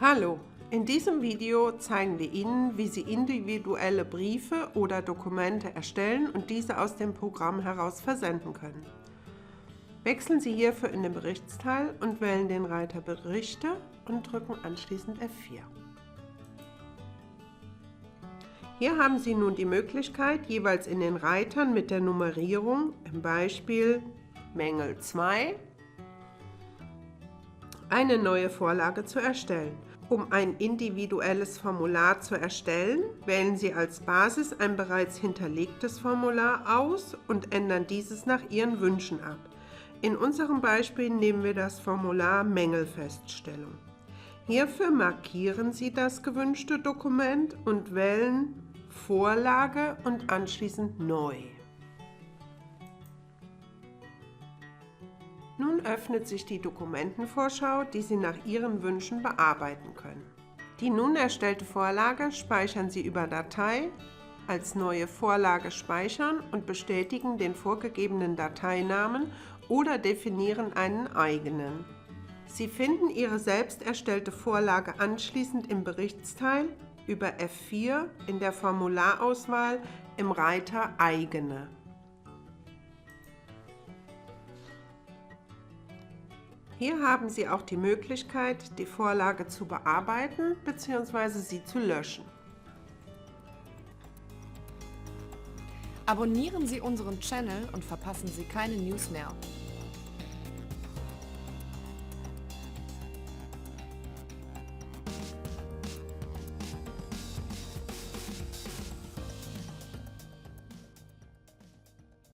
Hallo, in diesem Video zeigen wir Ihnen, wie Sie individuelle Briefe oder Dokumente erstellen und diese aus dem Programm heraus versenden können. Wechseln Sie hierfür in den Berichtsteil und wählen den Reiter Berichte und drücken anschließend F4. Hier haben Sie nun die Möglichkeit, jeweils in den Reitern mit der Nummerierung, im Beispiel Mängel 2, eine neue Vorlage zu erstellen. Um ein individuelles Formular zu erstellen, wählen Sie als Basis ein bereits hinterlegtes Formular aus und ändern dieses nach Ihren Wünschen ab. In unserem Beispiel nehmen wir das Formular Mängelfeststellung. Hierfür markieren Sie das gewünschte Dokument und wählen Vorlage und anschließend Neu. Nun öffnet sich die Dokumentenvorschau, die Sie nach Ihren Wünschen bearbeiten können. Die nun erstellte Vorlage speichern Sie über Datei, als neue Vorlage speichern und bestätigen den vorgegebenen Dateinamen oder definieren einen eigenen. Sie finden Ihre selbst erstellte Vorlage anschließend im Berichtsteil über F4 in der Formularauswahl im Reiter Eigene. Hier haben Sie auch die Möglichkeit, die Vorlage zu bearbeiten bzw. sie zu löschen. Abonnieren Sie unseren Channel und verpassen Sie keine News mehr.